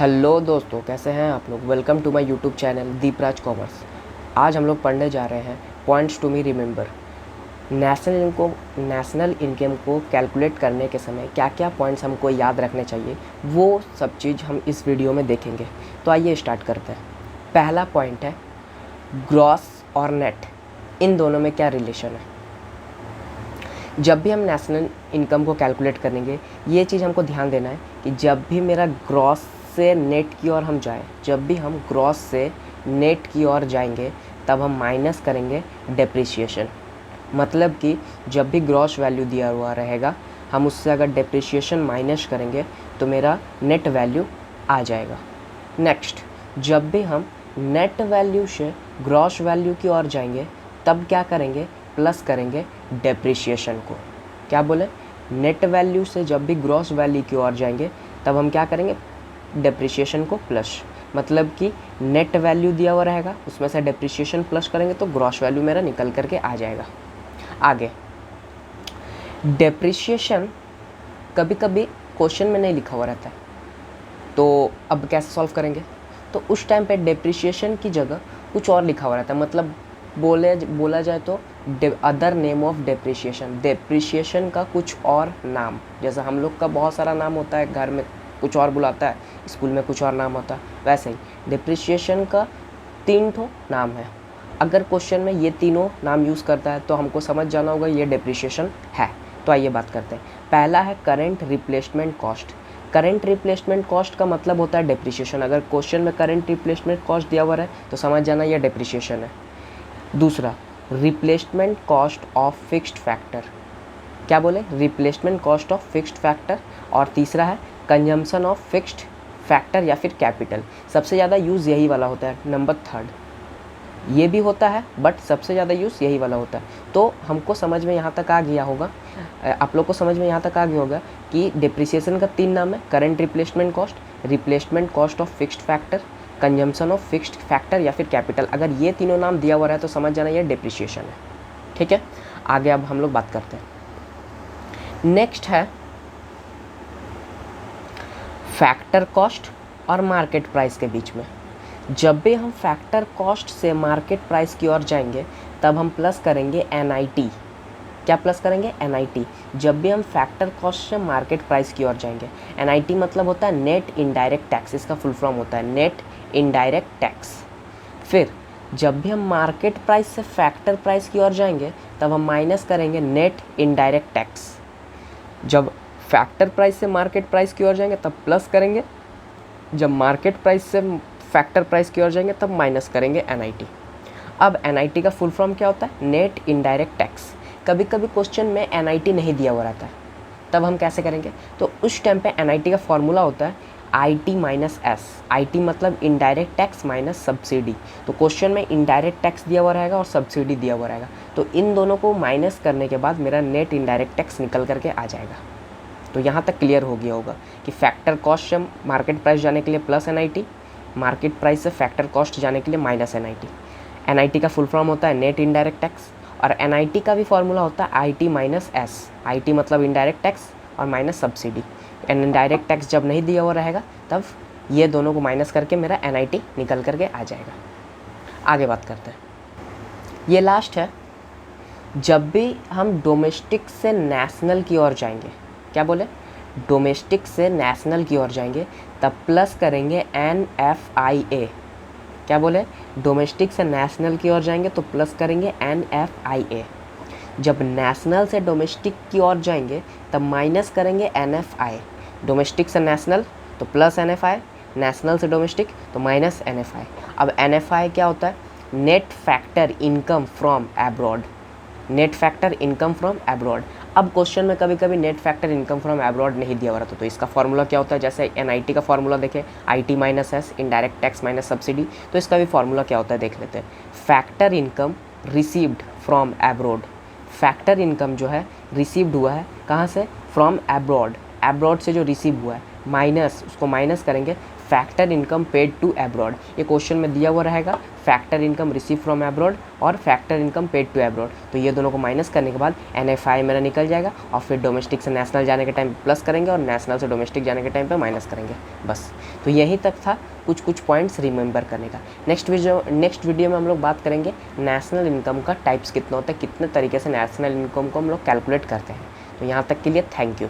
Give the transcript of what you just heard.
Hello दोस्तों, कैसे हैं आप लोग। Welcome to my YouTube channel Deepraj commerce. आज हम लोग पढ़ने जा रहे हैं points to me remember. National income को कैलकुलेट करने के समय क्या क्या पॉइंट्स हमको याद रखने चाहिए, वो सब चीज़ हम इस वीडियो में देखेंगे। तो आइए स्टार्ट करते हैं। पहला पॉइंट है ग्रॉस और नेट, इन दोनों में क्या रिलेशन है। जब भी हम नेशनल इनकम को कैलकुलेट करेंगे, ये चीज़ हमको ध्यान देना है कि जब भी मेरा ग्रॉस से नेट की ओर हम जाएं, जब भी हम ग्रॉस से नेट की ओर जाएंगे तब हम माइनस करेंगे डेप्रिसिएशन। मतलब कि जब भी ग्रॉस वैल्यू दिया हुआ रहेगा, हम उससे अगर डेप्रिसिएशन माइनस करेंगे तो मेरा नेट वैल्यू आ जाएगा। नेक्स्ट, जब भी हम नेट वैल्यू से ग्रॉस वैल्यू की ओर जाएंगे तब क्या करेंगे, प्लस करेंगे डेप्रिसिएशन को। क्या बोले, नेट वैल्यू से जब भी ग्रॉस वैल्यू की ओर जाएंगे तब हम क्या करेंगे, डेप्रिसिएशन को प्लस। मतलब कि नेट वैल्यू दिया हुआ रहेगा, उसमें से डेप्रिसिएशन प्लस करेंगे तो ग्रॉस वैल्यू मेरा निकल करके आ जाएगा। आगे, डेप्रिसिएशन कभी कभी क्वेश्चन में नहीं लिखा हुआ रहता है, तो अब कैसे सॉल्व करेंगे। तो उस टाइम पे डेप्रिसिएशन की जगह कुछ और लिखा हुआ रहता है। मतलब बोला जाए तो other name of depreciation, depreciation का कुछ और नाम। जैसे हम लोग का बहुत सारा नाम होता है, घर में कुछ और बुलाता है, स्कूल में कुछ और नाम होता है, वैसे ही डेप्रिसिएशन का 3 ठो नाम है। अगर क्वेश्चन में ये तीनों नाम यूज़ करता है तो हमको समझ जाना होगा ये डेप्रिसिएशन है। तो आइए बात करते हैं। पहला है current replacement cost. Current replacement cost का मतलब होता है डेप्रिसिएशन। अगर क्वेश्चन में करेंट रिप्लेसमेंट कॉस्ट दिया हुआ है तो समझ जाना ये डेप्रिसिएशन है। दूसरा, replacement cost of fixed factor. क्या बोले, replacement cost of fixed factor. और तीसरा है कंजम्पशन ऑफ फिक्स्ड फैक्टर या फिर कैपिटल। सबसे ज़्यादा यूज़ यही वाला होता है, नंबर 3। ये भी होता है बट सबसे ज़्यादा यूज़ यही वाला होता है। तो हमको समझ में यहाँ तक आ गया होगा, आप लोग को समझ में यहाँ तक आ गया होगा कि डिप्रिसिएशन का 3 नाम है, current replacement cost of fixed factor, consumption of fixed factor या फिर कैपिटल। अगर ये तीनों नाम दिया हुआ है तो समझ जाना ये डिप्रिसिएशन है। ठीक है, आगे अब हम लोग बात करते हैं। नेक्स्ट है फैक्टर कॉस्ट और मार्केट प्राइस के बीच में। जब भी हम फैक्टर कॉस्ट से मार्केट प्राइस की ओर जाएंगे तब हम प्लस करेंगे NIT। क्या प्लस करेंगे, NIT। जब भी हम फैक्टर कॉस्ट से मार्केट प्राइस की ओर जाएंगे, NIT मतलब होता है नेट इनडायरेक्ट टैक्स, इसका फुल फॉर्म होता है नेट इनडायरेक्ट टैक्स। फिर जब भी हम मार्केट प्राइस से फैक्टर प्राइस की ओर जाएंगे तब हम माइनस करेंगे नेट इनडायरेक्ट टैक्स। जब फैक्टर प्राइस से मार्केट प्राइस की ओर जाएंगे तब प्लस करेंगे, जब मार्केट प्राइस से फैक्टर प्राइस की ओर जाएंगे तब माइनस करेंगे NIT। अब NIT का फुल फॉर्म क्या होता है, नेट इनडायरेक्ट टैक्स। कभी कभी क्वेश्चन में NIT नहीं दिया हुआ रहता है, तब हम कैसे करेंगे। तो उस टाइम पे NIT का फॉर्मूला होता है IT माइनस S। IT मतलब इनडायरेक्ट टैक्स माइनस सब्सिडी। तो क्वेश्चन में इनडायरेक्ट टैक्स दिया हुआ रहेगा और सब्सिडी दिया हुआ रहेगा, तो इन दोनों को माइनस करने के बाद मेरा नेट इनडायरेक्ट टैक्स निकल करके आ जाएगा। तो यहाँ तक क्लियर हो गया होगा कि फैक्टर कॉस्ट से मार्केट प्राइस जाने के लिए प्लस NIT, मार्केट प्राइस से फैक्टर कॉस्ट जाने के लिए माइनस NIT। NIT का फुल फॉर्म होता है नेट इनडायरेक्ट टैक्स, और NIT का भी फॉर्मूला होता है IT माइनस S। IT मतलब इनडायरेक्ट टैक्स और माइनस सब्सिडी। इनडायरेक्ट टैक्स जब नहीं दिया हुआ रहेगा तब ये दोनों को माइनस करके मेरा NIT निकल करके आ जाएगा। आगे बात करते हैं, ये लास्ट है। जब भी हम डोमेस्टिक से नेशनल की ओर जाएंगे, क्या बोले, डोमेस्टिक से नेशनल की ओर जाएंगे तब प्लस करेंगे NFIA। क्या बोले, डोमेस्टिक से नेशनल की ओर जाएंगे तो प्लस करेंगे NFIA। जब नेशनल से डोमेस्टिक की ओर जाएंगे तब माइनस करेंगे NFI। डोमेस्टिक से नेशनल तो प्लस NFI, नेशनल से डोमेस्टिक तो माइनस NFI। अब NFI क्या होता है, net factor income from abroad. Net factor income from abroad. अब क्वेश्चन में कभी कभी net factor income from abroad नहीं दिया हुआ रहता, तो इसका फॉर्मूला क्या होता है। जैसे NIT का फॉर्मूला देखें, IT minus S, indirect tax minus subsidy. तो इसका भी फॉर्मूला क्या होता है देख लेते हैं। Factor income received from abroad. Factor income जो है रिसीव्ड हुआ है कहाँ से, फ्रॉम एब्रॉड। एब्रॉड से जो रिसीव हुआ है माइनस, उसको माइनस करेंगे factor income paid to abroad. ये क्वेश्चन में दिया हुआ रहेगा factor income receive from abroad और factor income paid to abroad. तो ये दोनों को माइनस करने के बाद NFI मेरा निकल जाएगा और फिर डोमेस्टिक से नेशनल जाने के टाइम प्लस करेंगे और नेशनल से डोमेस्टिक जाने के टाइम पे माइनस करेंगे। बस तो यहीं तक था कुछ पॉइंट्स रिमेंबर करने का। नेक्स्ट वीडियो में हम लोग बात करेंगे नेशनल इनकम का टाइप्स कितना होता है, कितने तरीके से नेशनल इनकम को हम लोग कैलकुलेट करते हैं। तो यहाँ तक के लिए थैंक यू।